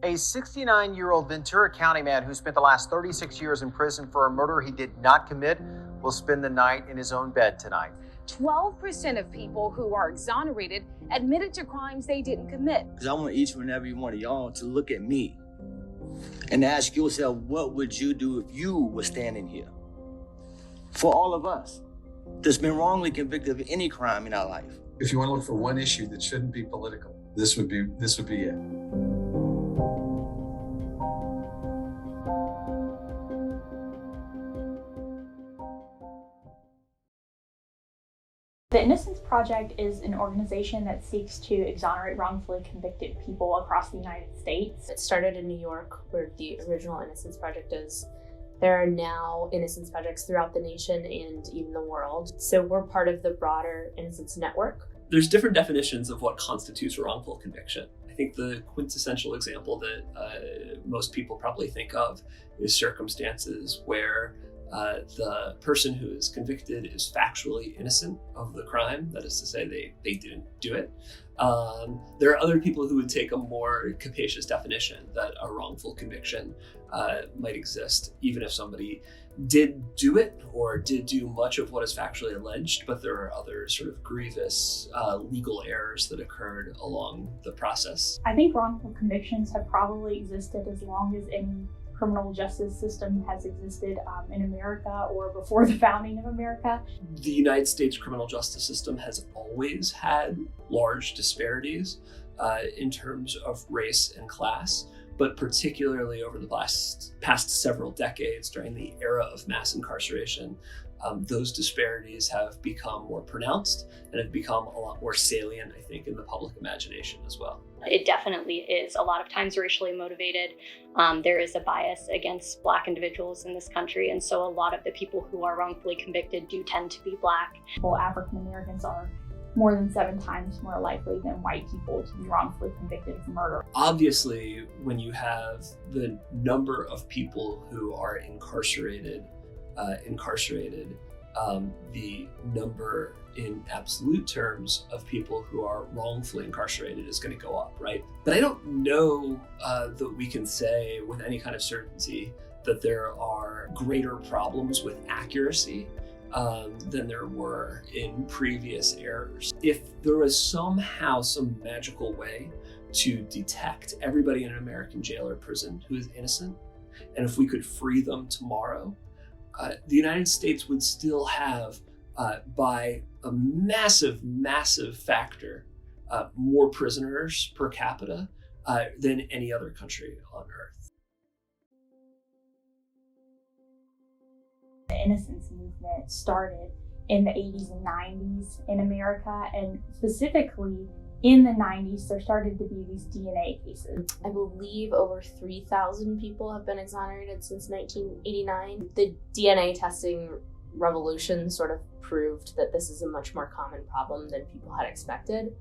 A 69-year-old Ventura County man who spent the last 36 years in prison for a murder he did not commit will spend the night in his own bed tonight. 12% of people who are exonerated admitted to crimes they didn't commit. Because I want each and every one of y'all to look at me and ask yourself, what would you do if you were standing here? For all of us that's been wrongly convicted of any crime in our life. If you want to look for one issue that shouldn't be political, this would be it. The Innocence Project is an organization that seeks to exonerate wrongfully convicted people across the United States. It started in New York, where the original Innocence Project is. There are now Innocence Projects throughout the nation and even the world. So we're part of the broader Innocence Network. There's different definitions of what constitutes a wrongful conviction. I think the quintessential example that most people probably think of is circumstances where the person who is convicted is factually innocent of the crime. That is to say, they didn't do it. There are other people who would take a more capacious definition that a wrongful conviction might exist, even if somebody did do it or did do much of what is factually alleged, but there are other sort of grievous legal errors that occurred along the process. I think wrongful convictions have probably existed as long as any criminal justice system has existed in America or before the founding of America. The United States criminal justice system has always had large disparities in terms of race and class, but particularly over the past several decades during the era of mass incarceration, those disparities have become more pronounced and have become a lot more salient, I think, in the public imagination as well. It definitely is a lot of times racially motivated. There is a bias against Black individuals in this country, and so a lot of the people who are wrongfully convicted do tend to be Black. Well, African Americans are more than 7 times more likely than white people to be wrongfully convicted of murder. Obviously, when you have the number of people who are incarcerated, the number in absolute terms of people who are wrongfully incarcerated is going to go up, right? But I don't know that we can say with any kind of certainty that there are greater problems with accuracy than there were in previous errors. If there was somehow some magical way to detect everybody in an American jail or prison who is innocent, and if we could free them tomorrow, the United States would still have, by a massive factor, more prisoners per capita than any other country on earth. The innocence movement started in the 80s and 90s in America, and specifically in the 90s, there started to be these DNA cases. I believe over 3,000 people have been exonerated since 1989. The DNA testing revolution sort of proved that this is a much more common problem than people had expected.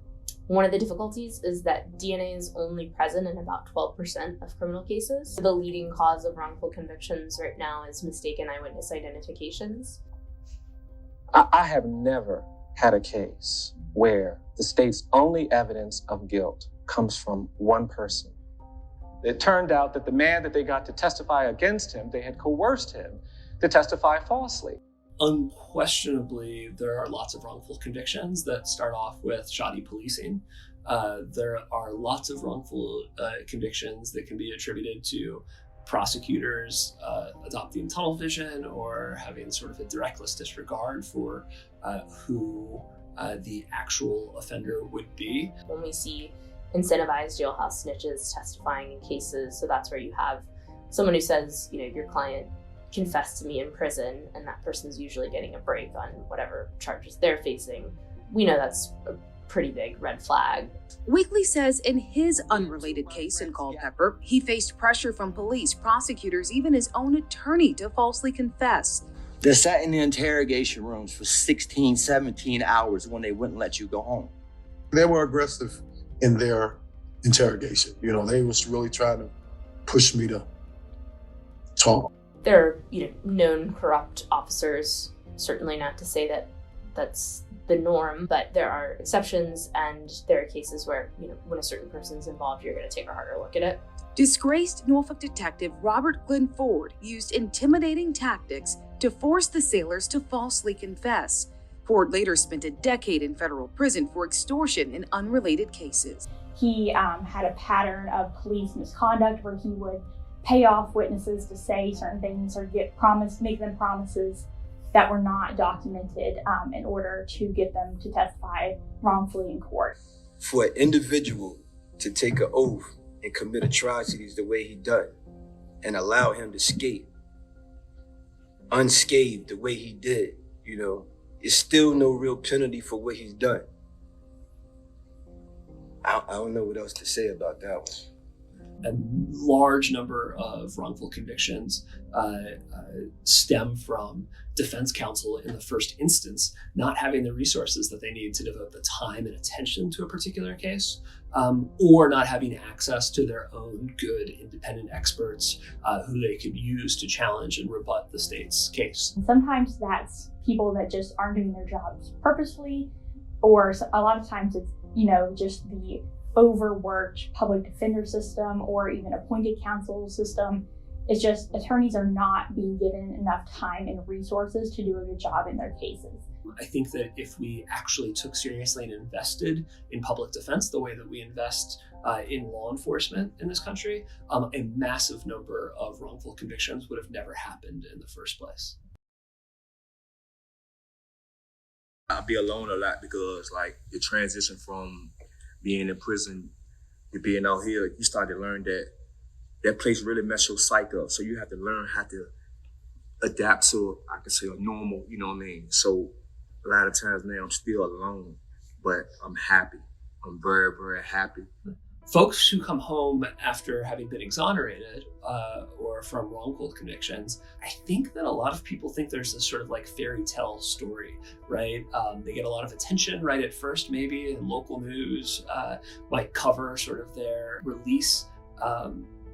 One of the difficulties is that DNA is only present in about 12% of criminal cases. The leading cause of wrongful convictions right now is mistaken eyewitness identifications. I have never had a case where the state's only evidence of guilt comes from one person. It turned out that the man that they got to testify against him, they had coerced him to testify falsely. Unquestionably, there are lots of wrongful convictions that start off with shoddy policing. There are lots of wrongful convictions that can be attributed to prosecutors adopting tunnel vision or having sort of a directless disregard for who the actual offender would be. When we see incentivized jailhouse snitches testifying in cases, so that's where you have someone who says, your client confessed to me in prison, and that person's usually getting a break on whatever charges they're facing. We know that's a pretty big red flag. Weekly says in his unrelated case in Culpeper, he faced pressure from police, prosecutors, even his own attorney to falsely confess. They sat in the interrogation rooms for 16, 17 hours when they wouldn't let you go home. They were aggressive in their interrogation. They was really trying to push me to talk. There are, known corrupt officers, certainly not to say that that's the norm, but there are exceptions, and there are cases where, when a certain person's involved, you're going to take a harder look at it. Disgraced Norfolk detective Robert Glenn Ford used intimidating tactics to force the sailors to falsely confess. Ford later spent a decade in federal prison for extortion in unrelated cases. He had a pattern of police misconduct where he would pay off witnesses to say certain things or make them promises that were not documented in order to get them to testify wrongfully in court. For an individual to take an oath and commit atrocities the way he done and allow him to escape unscathed the way he did, it's still no real penalty for what he's done. I don't know what else to say about that one. A large number of wrongful convictions stem from defense counsel in the first instance not having the resources that they need to devote the time and attention to a particular case, or not having access to their own good independent experts who they could use to challenge and rebut the state's case. And sometimes that's people that just aren't doing their jobs purposefully, or a lot of times it's just the overworked public defender system or even appointed counsel system. It's just attorneys are not being given enough time and resources to do a good job in their cases. I think that if we actually took seriously and invested in public defense the way that we invest in law enforcement in this country, a massive number of wrongful convictions would have never happened in the first place. I'll be alone a lot because the transition from being in prison to being out here, you start to learn that place really messes your psyche up. So you have to learn how to adapt to, I could say, a normal, So a lot of times now I'm still alone, but I'm happy. I'm very, very happy. Folks who come home after having been exonerated or from wrongful convictions, I think that a lot of people think there's this sort of fairy tale story, right? They get a lot of attention right at first, maybe, and local news might cover sort of their release.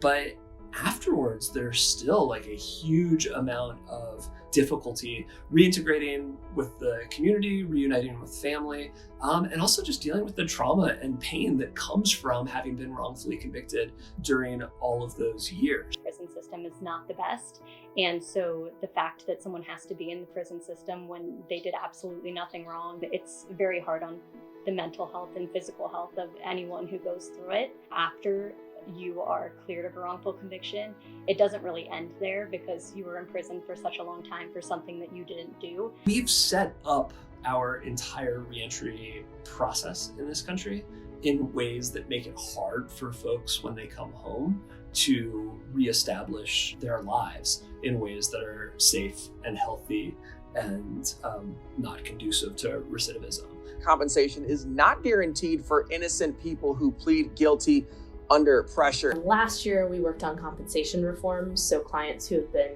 But afterwards, there's still a huge amount of difficulty reintegrating with the community, reuniting with family, and also just dealing with the trauma and pain that comes from having been wrongfully convicted during all of those years. The prison system is not the best, and so the fact that someone has to be in the prison system when they did absolutely nothing wrong, it's very hard on the mental health and physical health of anyone who goes through it. After you are cleared of a wrongful conviction, it doesn't really end there because you were in prison for such a long time for something that you didn't do. We've set up our entire reentry process in this country in ways that make it hard for folks when they come home to reestablish their lives in ways that are safe and healthy and not conducive to recidivism. Compensation is not guaranteed for innocent people who plead guilty under pressure. Last year, we worked on compensation reforms, so clients who have been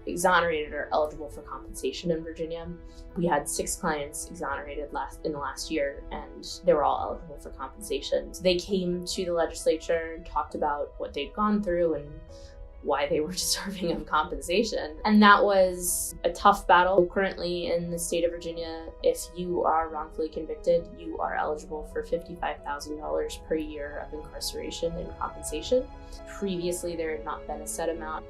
exonerated are eligible for compensation in Virginia. We had 6 clients exonerated in the last year, and they were all eligible for compensation. So they came to the legislature and talked about what they'd gone through and why they were deserving of compensation. And that was a tough battle. Currently in the state of Virginia, if you are wrongfully convicted, you are eligible for $55,000 per year of incarceration and compensation. Previously, there had not been a set amount.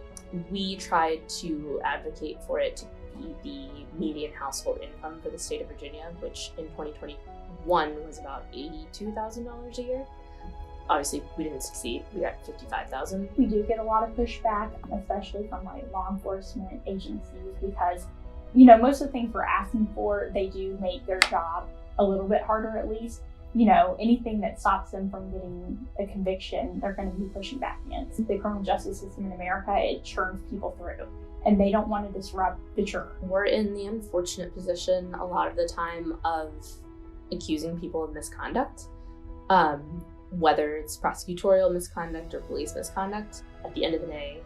We tried to advocate for it to be the median household income for the state of Virginia, which in 2021 was about $82,000 a year. Obviously, we didn't succeed. We got $55,000. We do get a lot of pushback, especially from law enforcement agencies, because most of the things we're asking for, they do make their job a little bit harder at least. Anything that stops them from getting a conviction, they're going to be pushing back against. The criminal justice system in America, it churns people through, and they don't want to disrupt the churn. We're in the unfortunate position a lot of the time of accusing people of misconduct. Whether it's prosecutorial misconduct or police misconduct, at the end of the day,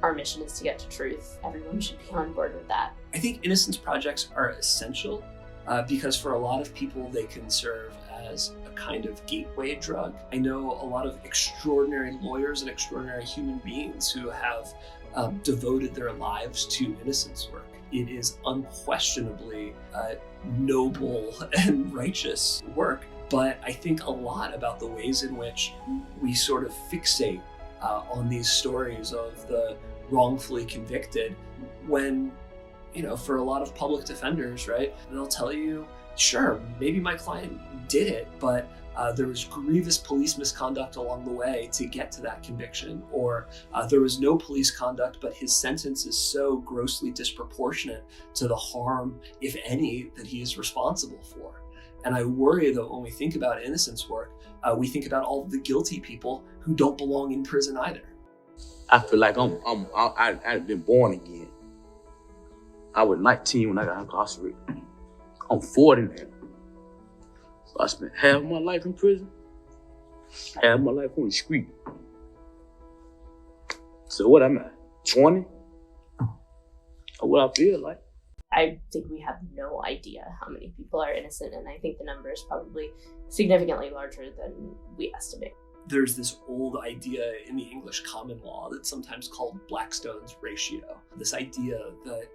our mission is to get to truth. Everyone should be on board with that. I think innocence projects are essential because for a lot of people, they can serve as a kind of gateway drug. I know a lot of extraordinary lawyers and extraordinary human beings who have devoted their lives to innocence work. It is unquestionably noble and righteous work. But I think a lot about the ways in which we sort of fixate on these stories of the wrongfully convicted, when, for a lot of public defenders, right, they'll tell you, sure, maybe my client did it, but there was grievous police misconduct along the way to get to that conviction, or there was no police conduct, but his sentence is so grossly disproportionate to the harm, if any, that he is responsible for. And I worry that when we think about innocence work, we think about all of the guilty people who don't belong in prison either. I feel like I've been born again. I was 19 when I got incarcerated. I'm 40 now. So I spent half my life in prison, half my life on the street. So what am I, 20? Or what I feel like? I think we have no idea how many people are innocent, and I think the number is probably significantly larger than we estimate. There's this old idea in the English common law that's sometimes called Blackstone's ratio. This idea that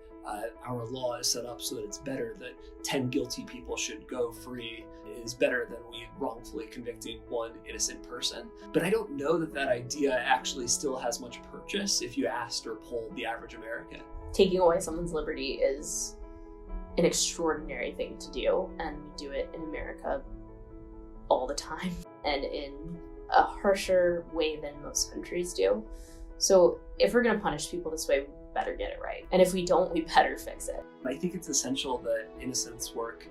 our law is set up so that it's better that 10 guilty people should go free is better than we wrongfully convicting one innocent person. But I don't know that that idea actually still has much purchase if you asked or polled the average American. Taking away someone's liberty is an extraordinary thing to do, and we do it in America all the time, and in a harsher way than most countries do. So if we're going to punish people this way, we better get it right. And if we don't, we better fix it. I think it's essential that innocence work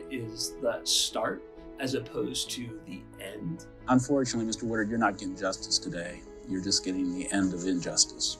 is the start as opposed to the end. Unfortunately, Mr. Woodard, you're not getting justice today. You're just getting the end of injustice.